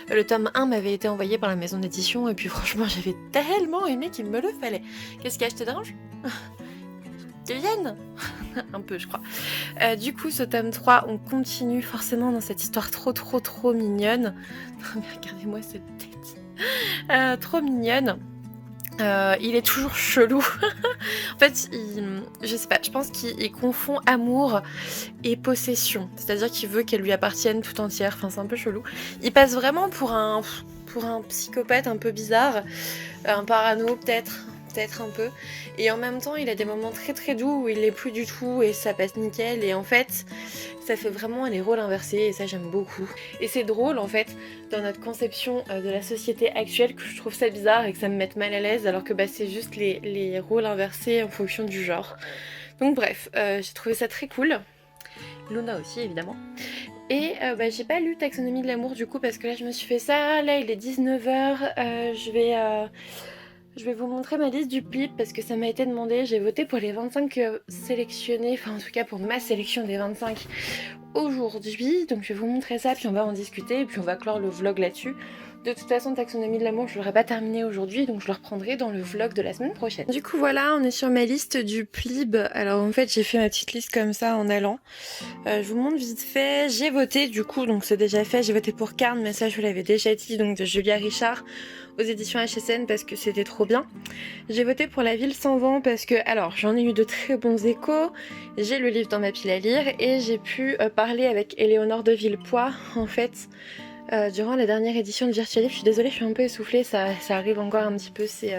Le tome 1 m'avait été envoyé par la maison d'édition, et puis franchement j'avais tellement aimé qu'il me le fallait. Qu'est-ce qu'il y a, je te dérange? Qu'ils viennent un peu je crois. Du coup ce tome 3 on continue forcément dans cette histoire trop mignonne. Regardez-moi cette tête. Trop mignonne. Il est toujours chelou. En fait, je sais pas, je pense qu'il confond amour et possession. C'est-à-dire qu'il veut qu'elle lui appartienne tout entière. Enfin, c'est un peu chelou. Il passe vraiment pour un psychopathe un peu bizarre. Un parano peut-être un peu. Et en même temps, il a des moments très doux où il l'est plus du tout et ça passe nickel. Et en fait, ça fait vraiment les rôles inversés et ça j'aime beaucoup. Et c'est drôle en fait dans notre conception de la société actuelle que je trouve ça bizarre et que ça me mette mal à l'aise alors que bah, c'est juste les rôles inversés en fonction du genre. Donc bref, j'ai trouvé ça très cool. Luna aussi évidemment. Et bah, j'ai pas lu Taxonomie de l'amour du coup parce que là je me suis fait ça. Là il est 19h, je vais vous montrer ma liste du PLIP parce que ça m'a été demandé. J'ai voté pour les 25 sélectionnés, enfin en tout cas pour ma sélection des 25 aujourd'hui. Donc je vais vous montrer ça, puis on va en discuter, et puis on va clore le vlog là-dessus. De toute façon, Taxonomie de l'amour, je l'aurais pas terminé aujourd'hui, donc je le reprendrai dans le vlog de la semaine prochaine. Du coup voilà, on est sur ma liste du PLIB. Alors en fait, j'ai fait ma petite liste comme ça en allant. Je vous montre vite fait. J'ai voté du coup, donc c'est déjà fait. J'ai voté pour Carne, mais ça je vous l'avais déjà dit, donc de Julia Richard aux éditions HSN parce que c'était trop bien. J'ai voté pour La Ville sans vent parce que, alors j'en ai eu de très bons échos, j'ai le livre dans ma pile à lire et j'ai pu parler avec Éléonore de Villepoix en fait durant la dernière édition de Virtual Livre. Je suis désolée, je suis un peu essoufflée, ça arrive encore un petit peu, c'est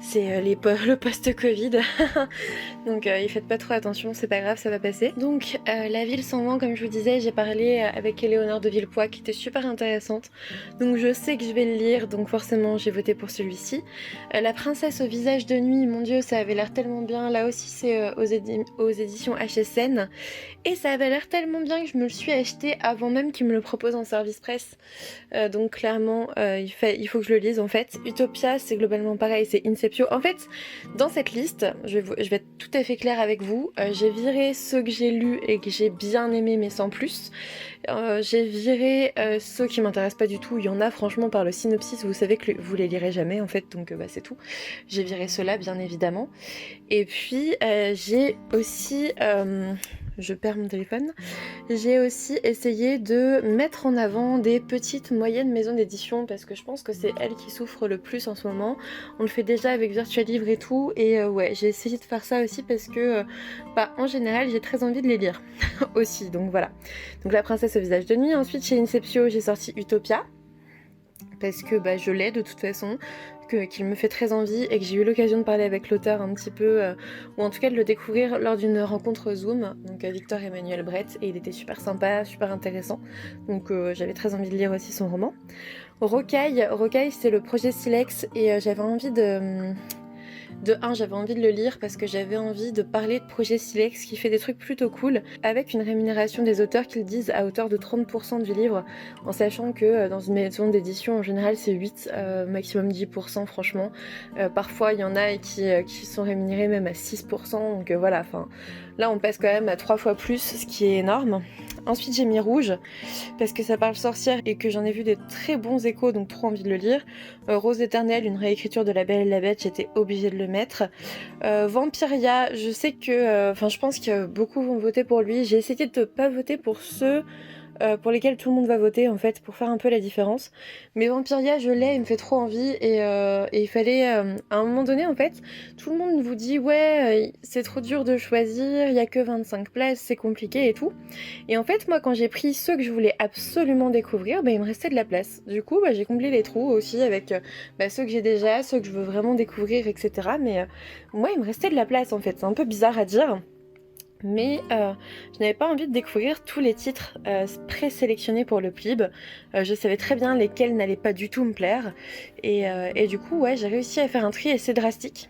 C'est le post-Covid. Donc y faites pas trop attention, c'est pas grave, ça va passer. Donc La Ville sans vent, comme je vous disais, j'ai parlé avec Éléonore de Villepoix qui était super intéressante. Donc je sais que je vais le lire, donc forcément j'ai voté pour celui-ci. La Princesse au visage de nuit, mon dieu, ça avait l'air tellement bien. Là aussi c'est aux éditions HSN. Et ça avait l'air tellement bien que je me le suis acheté avant même qu'ils me le proposent en service presse. Donc clairement il faut que je le lise en fait. Utopia c'est globalement pareil, c'est Inceptio. En fait dans cette liste, je vais être tout à fait claire avec vous, j'ai viré ceux que j'ai lus et que j'ai bien aimé mais sans plus. J'ai viré ceux qui m'intéressent pas du tout. Il y en a franchement par le synopsis, vous savez que vous les lirez jamais en fait, donc c'est tout. J'ai viré ceux-là bien évidemment. Et puis j'ai aussi... je perds mon téléphone. J'ai aussi essayé de mettre en avant des petites moyennes maisons d'édition parce que je pense que c'est elles qui souffrent le plus en ce moment. On le fait déjà avec Virtual Livre et tout, et ouais, j'ai essayé de faire ça aussi parce que en général j'ai très envie de les lire aussi, donc voilà. Donc La Princesse au visage de nuit. Ensuite chez Inceptio j'ai sorti Utopia parce que je l'ai de toute façon, qu'il me fait très envie et que j'ai eu l'occasion de parler avec l'auteur un petit peu, ou en tout cas de le découvrir lors d'une rencontre Zoom, donc Victor Emmanuel Brett, et il était super sympa, super intéressant, donc j'avais très envie de lire aussi son roman. Rocaille c'est le projet Silex, et j'avais envie j'avais envie de le lire parce que j'avais envie de parler de Projet Silex qui fait des trucs plutôt cool, avec une rémunération des auteurs qu'ils disent à hauteur de 30% du livre, en sachant que dans une maison d'édition en général c'est 8, maximum 10% franchement. Parfois il y en a qui sont rémunérés même à 6%, donc voilà, enfin là on passe quand même à 3 fois plus, ce qui est énorme. Ensuite j'ai mis Rouge, parce que ça parle sorcière et que j'en ai vu des très bons échos, donc trop envie de le lire. Rose éternelle, une réécriture de La Belle et la Bête, j'étais obligée de le mettre. Vampiria, je sais que... je pense que beaucoup vont voter pour lui. J'ai essayé de ne pas voter pour ceux pour lesquels tout le monde va voter en fait, pour faire un peu la différence. Mais Vampiria, je l'ai, il me fait trop envie, et il fallait à un moment donné en fait, tout le monde vous dit ouais c'est trop dur de choisir, il y a que 25 places, c'est compliqué et tout. Et en fait moi quand j'ai pris ceux que je voulais absolument découvrir, il me restait de la place. Du coup j'ai comblé les trous aussi avec ceux que j'ai déjà, ceux que je veux vraiment découvrir, etc. Mais moi il me restait de la place en fait, c'est un peu bizarre à dire. Mais je n'avais pas envie de découvrir tous les titres présélectionnés pour le PLIB. Je savais très bien lesquels n'allaient pas du tout me plaire. Et du coup, ouais, j'ai réussi à faire un tri assez drastique.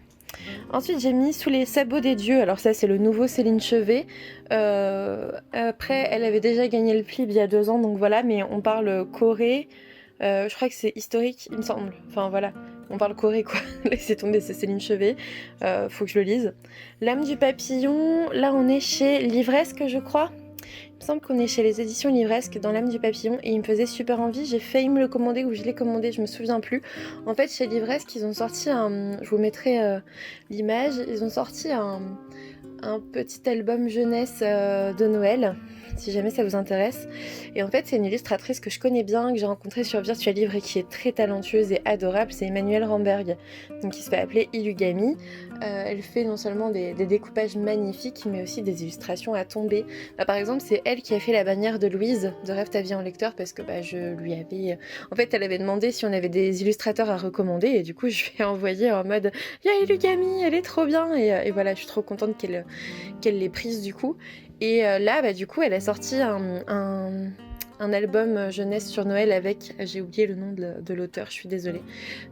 Ensuite, j'ai mis Sous les sabots des dieux. Alors ça, c'est le nouveau Céline Chevet. Après, elle avait déjà gagné le PLIB il y a 2 ans, donc voilà. Mais on parle Corée. Je crois que c'est historique, il me semble. Enfin voilà, on parle Corée quoi. Laissez tomber, c'est Céline Chevet. Faut que je le lise. L'âme du papillon, là on est chez Livresque, je crois. Il me semble qu'on est chez les éditions Livresque dans L'âme du papillon, et il me faisait super envie. J'ai failli me le commander ou je l'ai commandé, je me souviens plus. En fait, chez Livresque, ils ont sorti un. Je vous mettrai l'image. Ils ont sorti un petit album jeunesse de Noël, si jamais ça vous intéresse. Et en fait c'est une illustratrice que je connais bien, que j'ai rencontrée sur Virtual Livre et qui est très talentueuse et adorable, c'est Emmanuelle Ramberg, donc qui se fait appeler Ilugami. Elle fait non seulement des découpages magnifiques mais aussi des illustrations à tomber. Par exemple c'est elle qui a fait la bannière de Louise de Rêve ta vie en lecteur, parce que je lui avais... En fait elle avait demandé si on avait des illustrateurs à recommander, et du coup je lui ai envoyé en mode « Y'a Ilugami, elle est trop bien !» et voilà, je suis trop contente qu'elle l'ait prise du coup. Et là, du coup, elle a sorti un album jeunesse sur Noël avec, j'ai oublié le nom de l'auteur, je suis désolée,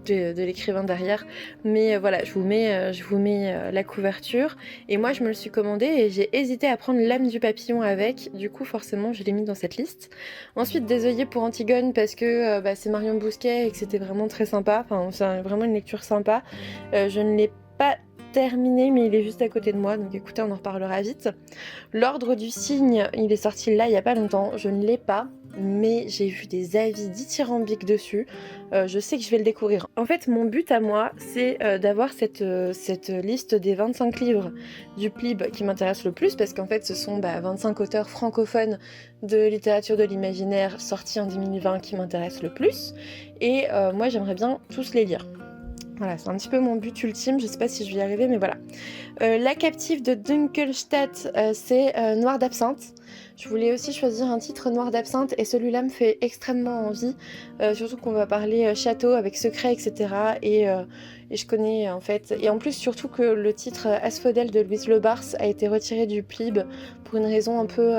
de l'écrivain derrière, mais voilà, je vous mets la couverture. Et moi je me le suis commandé et j'ai hésité à prendre L'âme du papillon avec, du coup forcément je l'ai mis dans cette liste. Ensuite Des œillets pour Antigone, parce que c'est Marion Bousquet et que c'était vraiment très sympa, enfin c'est vraiment une lecture sympa. Je ne l'ai pas terminé, mais il est juste à côté de moi, donc écoutez, on en reparlera vite. L'ordre du cygne, il est sorti là il y a pas longtemps, je ne l'ai pas, mais j'ai vu des avis dithyrambiques dessus. Je sais que je vais le découvrir. En fait mon but à moi c'est d'avoir cette liste des 25 livres du PLIB qui m'intéresse le plus, parce qu'en fait ce sont 25 auteurs francophones de littérature de l'imaginaire sortis en 2020 qui m'intéressent le plus, et moi j'aimerais bien tous les lire. Voilà, c'est un petit peu mon but ultime, je sais pas si je vais y arriver, mais voilà. La captive de Dunkelstadt, c'est Noir d'absinthe. Je voulais aussi choisir un titre Noir d'absinthe et celui-là me fait extrêmement envie, surtout qu'on va parler château avec secret, etc. Et je connais en fait, et en plus surtout que le titre Asphodèle de Louise Le Bars a été retiré du PLIB pour une raison un peu...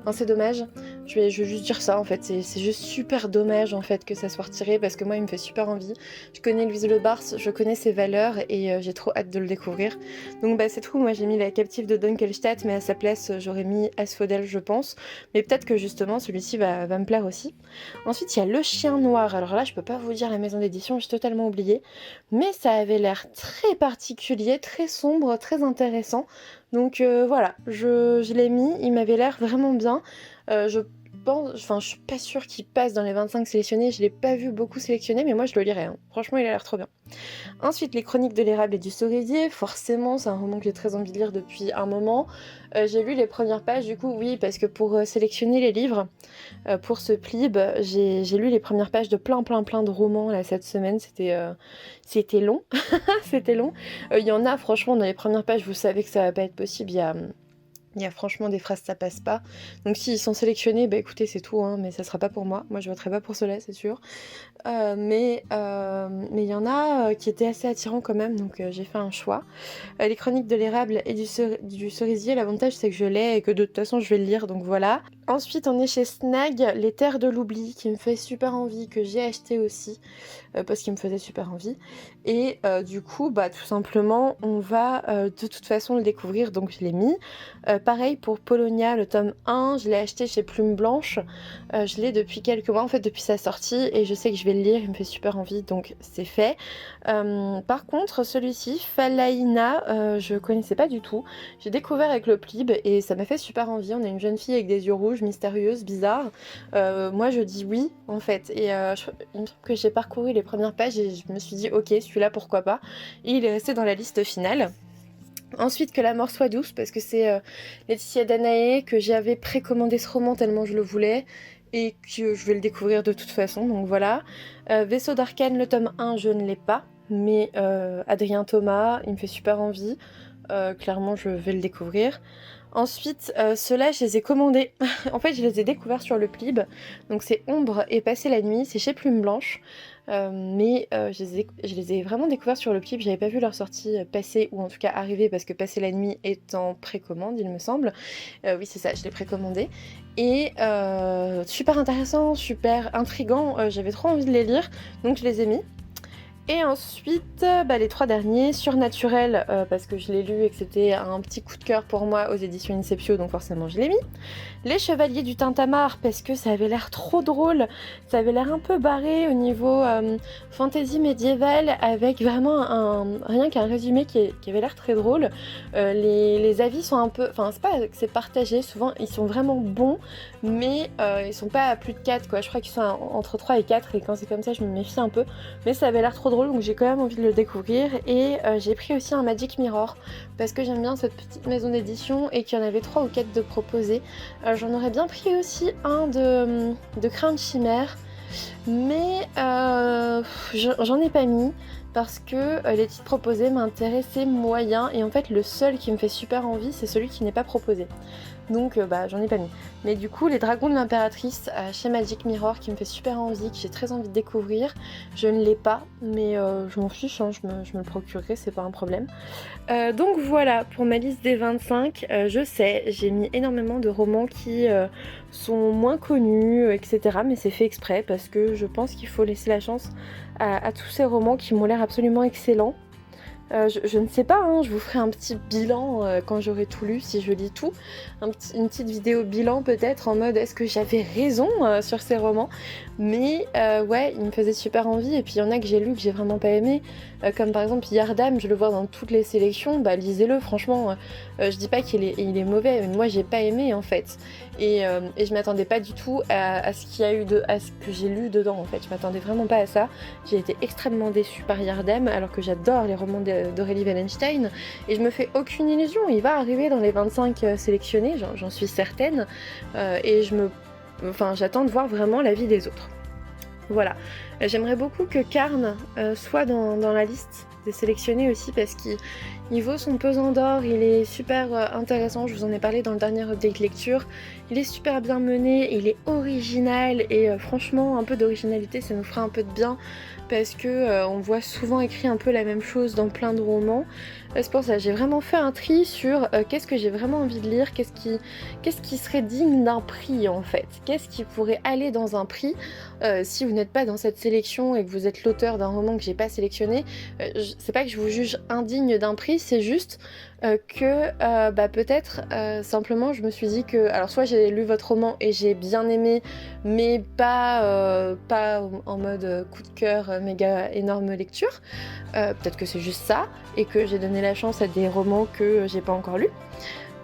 Enfin, c'est dommage, je vais juste dire ça en fait, c'est juste super dommage en fait que ça soit retiré parce que moi il me fait super envie. Je connais Louise Le Bars, je connais ses valeurs et j'ai trop hâte de le découvrir. Donc bah c'est tout, moi j'ai mis la captive de Dunkelstadt mais à sa place j'aurais mis Asphodèle je pense. Mais peut-être que justement celui-ci va me plaire aussi. Ensuite il y a Le Chien Noir, alors là je peux pas vous dire la maison d'édition, j'ai totalement oublié. Mais ça avait l'air très particulier, très sombre, très intéressant. Donc voilà, je l'ai mis, il m'avait l'air vraiment bien. Je suis pas sûre qu'il passe dans les 25 sélectionnés, je l'ai pas vu beaucoup sélectionné, mais moi je le lirai, hein. Franchement il a l'air trop bien. Ensuite, Les Chroniques de l'érable et du cerisier, forcément, c'est un roman que j'ai très envie de lire depuis un moment. J'ai lu les premières pages, du coup, oui, parce que pour sélectionner les livres, pour ce PLIB, j'ai lu les premières pages de plein de romans là, cette semaine. C'était long, c'était long. Il y en a, franchement, dans les premières pages, vous savez que ça va pas être possible. Il y a franchement des phrases, ça passe pas. Donc s'ils sont sélectionnés, bah écoutez, c'est tout, hein, mais ça sera pas pour moi. Moi, je voterai pas pour cela, c'est sûr. Mais il y en a qui étaient assez attirants quand même, donc j'ai fait un choix. Les Chroniques de l'érable et du cerisier, l'avantage c'est que je l'ai et que de toute façon je vais le lire, donc voilà. Ensuite on est chez Snag, Les Terres de l'oubli, qui me fait super envie, que j'ai acheté aussi, parce qu'il me faisait super envie. Et du coup, bah tout simplement, on va de toute façon le découvrir, donc je l'ai mis. Pareil pour Polonia, le tome 1, je l'ai acheté chez Plume Blanche. Je l'ai depuis quelques mois, en fait depuis sa sortie, et je sais que je vais le lire, il me fait super envie, donc c'est fait. Par contre, celui-ci, Falaïna, je connaissais pas du tout. J'ai découvert avec le PLIB et ça m'a fait super envie. On a une jeune fille avec des yeux rouges, mystérieuse, bizarre. Moi, je dis oui, en fait. Et il me semble que j'ai parcouru les premières pages et je me suis dit, ok, celui-là, pourquoi pas. Et il est resté dans la liste finale. Ensuite, Que la mort soit douce, parce que c'est Laetitia Danaé, que j'avais précommandé ce roman tellement je le voulais, et que je vais le découvrir de toute façon, donc voilà. Vaisseau d'Arcane, le tome 1, je ne l'ai pas, mais Adrien Thomas, il me fait super envie, clairement je vais le découvrir. Ensuite, ceux-là, je les ai commandés. En fait, je les ai découverts sur le PLIB. Donc c'est Ombre et Passer la nuit, c'est chez Plume Blanche. Mais je les ai vraiment découverts sur le PLIB. J'avais pas vu leur sortie passer, ou en tout cas arriver, parce que Passer la nuit est en précommande, il me semble. Oui, c'est ça, je l'ai précommandé. Et super intéressant, super intriguant. J'avais trop envie de les lire, donc je les ai mis. Et ensuite, les 3 derniers, Surnaturel, parce que je l'ai lu et que c'était un petit coup de cœur pour moi aux éditions Inceptio, donc forcément je l'ai mis. Les Chevaliers du Tintamarre, parce que ça avait l'air trop drôle, ça avait l'air un peu barré au niveau fantasy médiévale, avec vraiment rien qu'un résumé qui avait l'air très drôle. Les avis sont un peu... Enfin, c'est pas que c'est partagé, souvent ils sont vraiment bons, mais ils sont pas à plus de 4, quoi. Je crois qu'ils sont entre 3 et 4, et quand c'est comme ça, je me méfie un peu. Mais ça avait l'air trop drôle, donc j'ai quand même envie de le découvrir. Et j'ai pris aussi un Magic Mirror, parce que j'aime bien cette petite maison d'édition et qu'il y en avait 3 ou 4 de proposés. J'en aurais bien pris aussi un de Crainte Chimère, mais j'en ai pas mis parce que les titres proposés m'intéressaient moyen, et en fait le seul qui me fait super envie c'est celui qui n'est pas proposé. Donc j'en ai pas mis. Mais du coup, Les Dragons de l'Impératrice chez Magic Mirror, qui me fait super envie, que j'ai très envie de découvrir. Je ne l'ai pas, mais je m'en fiche, hein, je me le procurerai, c'est pas un problème. Donc voilà, pour ma liste des 25, je sais, j'ai mis énormément de romans qui sont moins connus, etc. Mais c'est fait exprès, parce que je pense qu'il faut laisser la chance à tous ces romans qui m'ont l'air absolument excellents. Je ne sais pas, hein, je vous ferai un petit bilan quand j'aurai tout lu, si je lis tout. Une petite vidéo bilan peut-être, en mode est-ce que j'avais raison sur ces romans. Mais ouais, il me faisait super envie, et puis il y en a que j'ai lu que j'ai vraiment pas aimé. Comme par exemple Yardam, je le vois dans toutes les sélections, lisez-le, franchement, je dis pas qu'il est mauvais, mais moi j'ai pas aimé en fait. Et je m'attendais pas du tout à ce qu'il y a eu à ce que j'ai lu dedans en fait, je m'attendais vraiment pas à ça. J'ai été extrêmement déçue par Yardam, alors que j'adore les romans d'Aurélie Wallenstein, et je me fais aucune illusion, il va arriver dans les 25 sélectionnés, j'en suis certaine, et j'attends de voir vraiment l'avis des autres. Voilà. J'aimerais beaucoup que Carn soit dans la liste des sélectionnés aussi parce qu'il vaut son pesant d'or, il est super intéressant, je vous en ai parlé dans le dernier update lecture, il est super bien mené, il est original et franchement un peu d'originalité ça nous fera un peu de bien parce que on voit souvent écrit un peu la même chose dans plein de romans. C'est pour ça j'ai vraiment fait un tri sur qu'est-ce que j'ai vraiment envie de lire, qu'est-ce qui serait digne d'un prix en fait, qu'est-ce qui pourrait aller dans un prix si vous n'êtes pas dans cette sélection et que vous êtes l'auteur d'un roman que j'ai pas sélectionné. C'est pas que je vous juge indigne d'un prix, c'est juste que peut-être simplement je me suis dit que alors soit j'ai lu votre roman et j'ai bien aimé mais pas en mode coup de cœur méga énorme lecture, peut-être que c'est juste ça et que j'ai donné la chance à des romans que j'ai pas encore lus.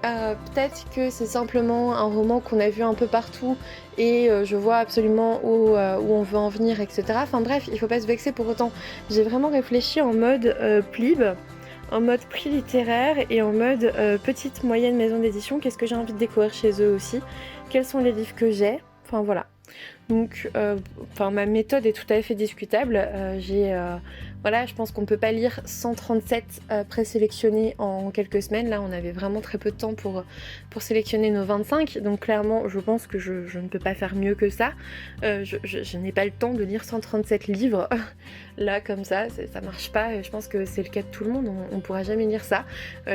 Peut-être que c'est simplement un roman qu'on a vu un peu partout et je vois absolument où on veut en venir, etc. Enfin bref, il faut pas se vexer pour autant. J'ai vraiment réfléchi en mode plib, en mode prix littéraire et en mode petite moyenne maison d'édition. Qu'est-ce que j'ai envie de découvrir chez eux aussi? Quels sont les livres que j'ai? Enfin voilà. Donc ma méthode est tout à fait discutable. Voilà, je pense qu'on peut pas lire 137 présélectionnés en quelques semaines. Là, on avait vraiment très peu de temps pour sélectionner nos 25. Donc clairement, je pense que je ne peux pas faire mieux que ça. Je n'ai pas le temps de lire 137 livres. Là, comme ça marche pas. Je pense que c'est le cas de tout le monde. On pourra jamais lire ça.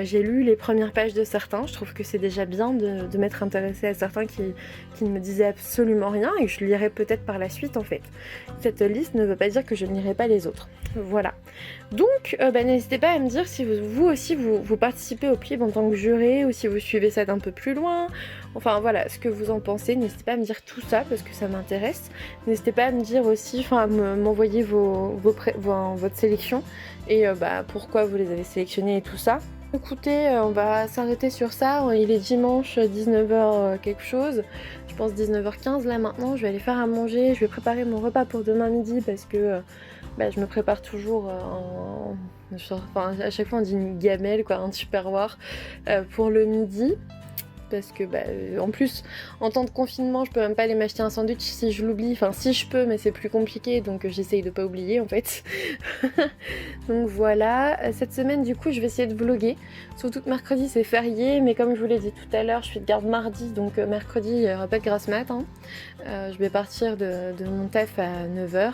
J'ai lu les premières pages de certains. Je trouve que c'est déjà bien de m'être intéressée à certains qui ne me disaient absolument rien et que je lirai peut-être par la suite en fait. Cette liste ne veut pas dire que je ne lirai pas les autres. Voilà. Donc n'hésitez pas à me dire si vous aussi vous participez au PLIB en tant que juré ou si vous suivez ça d'un peu plus loin. Enfin voilà, ce que vous en pensez, n'hésitez pas à me dire tout ça parce que ça m'intéresse. N'hésitez pas à me dire aussi, enfin à m'envoyer votre sélection et pourquoi vous les avez sélectionnés et tout ça. Écoutez, on va s'arrêter sur ça, il est dimanche 19h quelque chose, je pense 19h15 là maintenant, je vais aller faire à manger, je vais préparer mon repas pour demain midi parce que je me prépare toujours à chaque fois on dit une gamelle quoi, un tupperware pour le midi. Parce que en plus en temps de confinement je peux même pas aller m'acheter un sandwich si je l'oublie, enfin si je peux mais c'est plus compliqué donc j'essaye de pas oublier en fait. Donc voilà, cette semaine du coup je vais essayer de vlogger, surtout que mercredi c'est férié mais comme je vous l'ai dit tout à l'heure je suis de garde mardi donc mercredi il n'y aura pas de grasse mat hein. Je vais partir de mon taf à 9h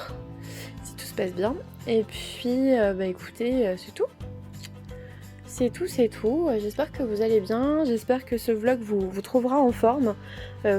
si tout se passe bien et puis écoutez c'est tout. C'est tout, j'espère que vous allez bien, j'espère que ce vlog vous trouvera en forme.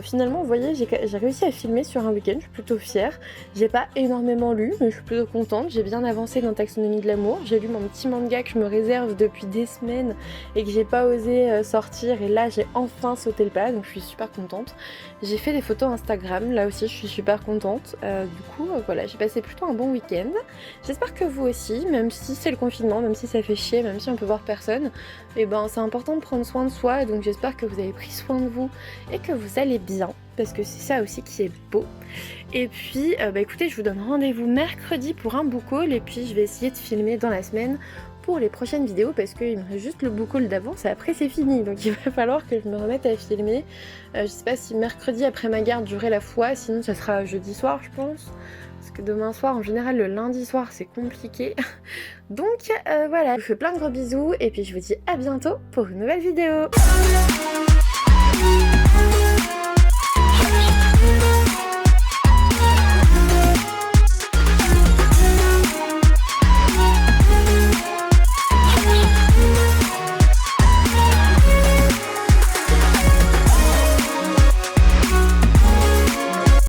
Finalement, vous voyez, j'ai réussi à filmer sur un week-end, je suis plutôt fière. J'ai pas énormément lu, mais je suis plutôt contente. J'ai bien avancé dans Taxonomie de l'amour. J'ai lu mon petit manga que je me réserve depuis des semaines et que j'ai pas osé sortir. Et là, j'ai enfin sauté le pas, donc je suis super contente. J'ai fait des photos Instagram, là aussi, je suis super contente. Du coup, voilà, j'ai passé plutôt un bon week-end. J'espère que vous aussi, même si c'est le confinement, même si ça fait chier, même si on peut voir personne, et c'est important de prendre soin de soi. Donc j'espère que vous avez pris soin de vous et que vous allez bien, parce que c'est ça aussi qui est beau. Et puis écoutez, je vous donne rendez-vous mercredi pour un book haul et puis je vais essayer de filmer dans la semaine pour les prochaines vidéos parce qu'il me reste juste le book haul d'avance et après c'est fini, donc il va falloir que je me remette à filmer. Je sais pas si mercredi après ma garde j'aurai la foi, sinon ça sera jeudi soir je pense, parce que demain soir en général le lundi soir c'est compliqué. Donc voilà, je vous fais plein de gros bisous et puis je vous dis à bientôt pour une nouvelle vidéo.